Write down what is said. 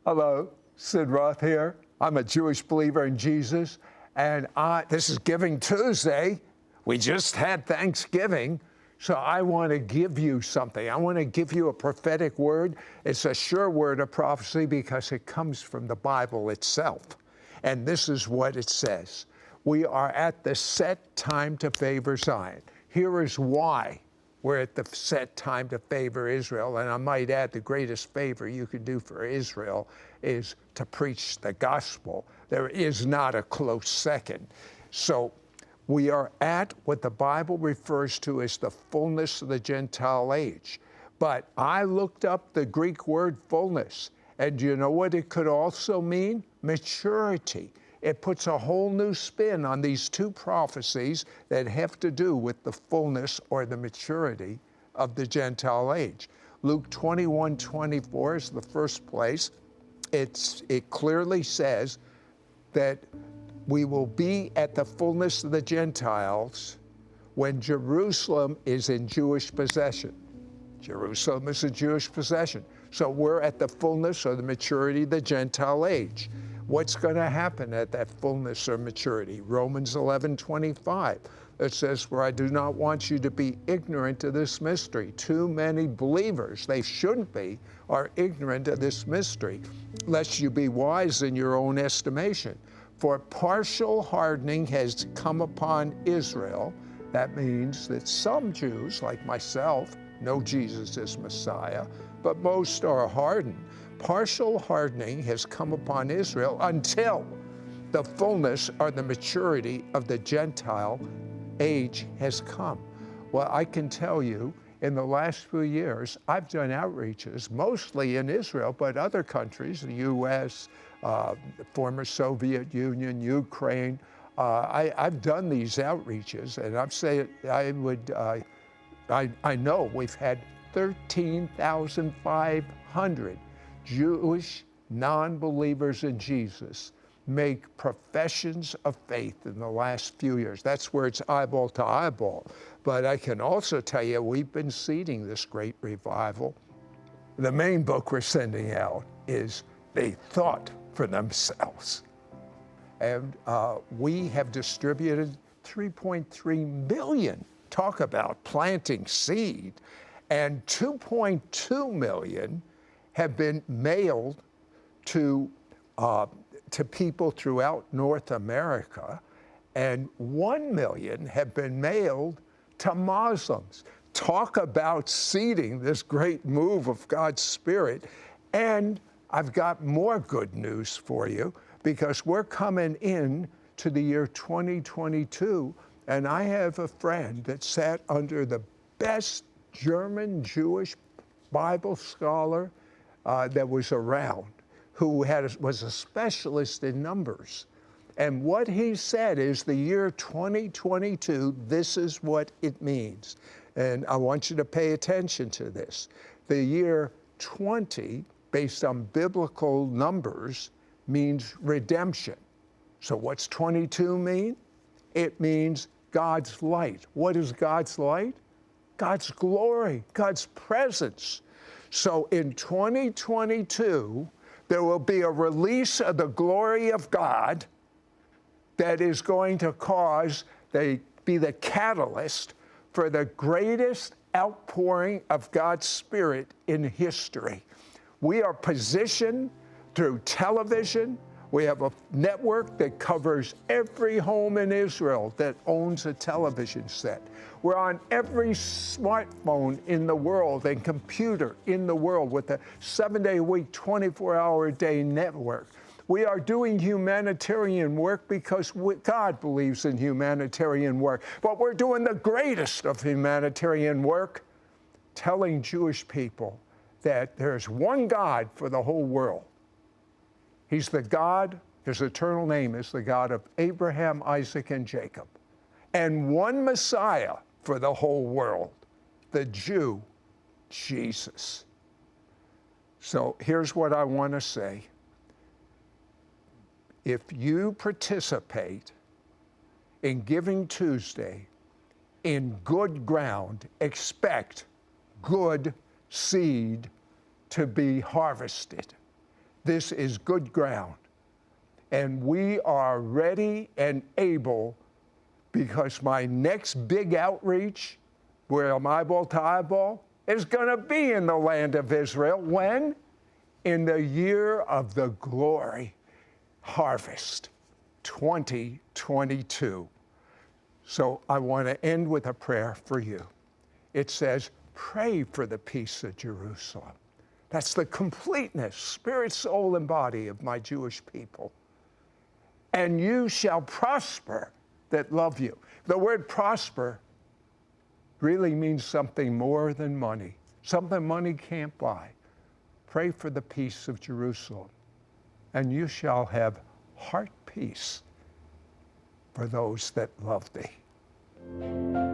Hello, Sid Roth here. I'm a Jewish believer in Jesus, and this is Giving Tuesday. We just had Thanksgiving, so I want to give you something. I want to give you a prophetic word. It's a sure word of prophecy because it comes from the Bible itself. And this is what it says. We are at the set time to favor Zion. Here is why we're at the set time to favor Israel. And I might add, the greatest favor you could do for Israel is to preach the gospel. There is not a close second. So we are at what the Bible refers to as the fullness of the Gentile age. But I looked up the Greek word fullness, and do you know what it could also mean? Maturity. It puts a whole new spin on these two prophecies that have to do with the fullness or the maturity of the Gentile age. Luke 21:24 is the first place. It clearly says that we will be at the fullness of the Gentiles when Jerusalem is in Jewish possession. Jerusalem is a Jewish possession. So we're at the fullness or the maturity of the Gentile age. What's going to happen at that fullness or maturity? Romans 11:25. It says, "For I do not want you to be ignorant of this mystery." Too many believers, they shouldn't be, are ignorant of this mystery, lest you be wise in your own estimation. For partial hardening has come upon Israel. That means that some Jews, like myself, know Jesus is Messiah, but most are hardened. Partial hardening has come upon Israel until the fullness or the maturity of the Gentile age has come. Well, I can tell you, in the last few years, I've done outreaches, mostly in Israel, but other countries, the U.S., former Soviet Union, Ukraine. I've done these outreaches, and I've said I know we've had 13,500 Jewish non-believers in Jesus make professions of faith in the last few years. That's where it's eyeball to eyeball. But I can also tell you, we've been seeding this great revival. The main book we're sending out is They Thought for Themselves. And we have distributed 3.3 million. Talk about planting seed. And 2.2 million have been mailed to people throughout North America, and 1 million have been mailed to Muslims. Talk about seeding this great move of God's Spirit. And I've got more good news for you, because we're coming in to the year 2022, and I have a friend that sat under the best German Jewish Bible scholar that was around, who was a specialist in numbers. And what he said is the year 2022, this is what it means. And I want you to pay attention to this. The year 20, based on biblical numbers, means redemption. So what's 22 mean? It means God's light. What is God's light? God's glory, God's presence. So in 2022, there will be a release of the glory of God that is going to be the catalyst for the greatest outpouring of God's Spirit in history. We are positioned through television. We have a network that covers every home in Israel that owns a television set. We're on every smartphone in the world and computer in the world with a 7-day-a-week, 24-hour-a-day network. We are doing humanitarian work because God believes in humanitarian work. But we're doing the greatest of humanitarian work, telling Jewish people that there's one God for the whole world. He's the God, his eternal name is the God of Abraham, Isaac, and Jacob. And one Messiah for the whole world, the Jew, Jesus. So here's what I want to say. If you participate in Giving Tuesday in good ground, expect good seed to be harvested. This is good ground. And we are ready and able, because my next big outreach, where I'm eyeball to eyeball, is going to be in the land of Israel. When? In the year of the glory harvest, 2022. So I want to end with a prayer for you. It says, pray for the peace of Jerusalem. That's the completeness, spirit, soul, and body of my Jewish people. And you shall prosper that love you. The word prosper really means something more than money, something money can't buy. Pray for the peace of Jerusalem, and you shall have heart peace for those that love thee.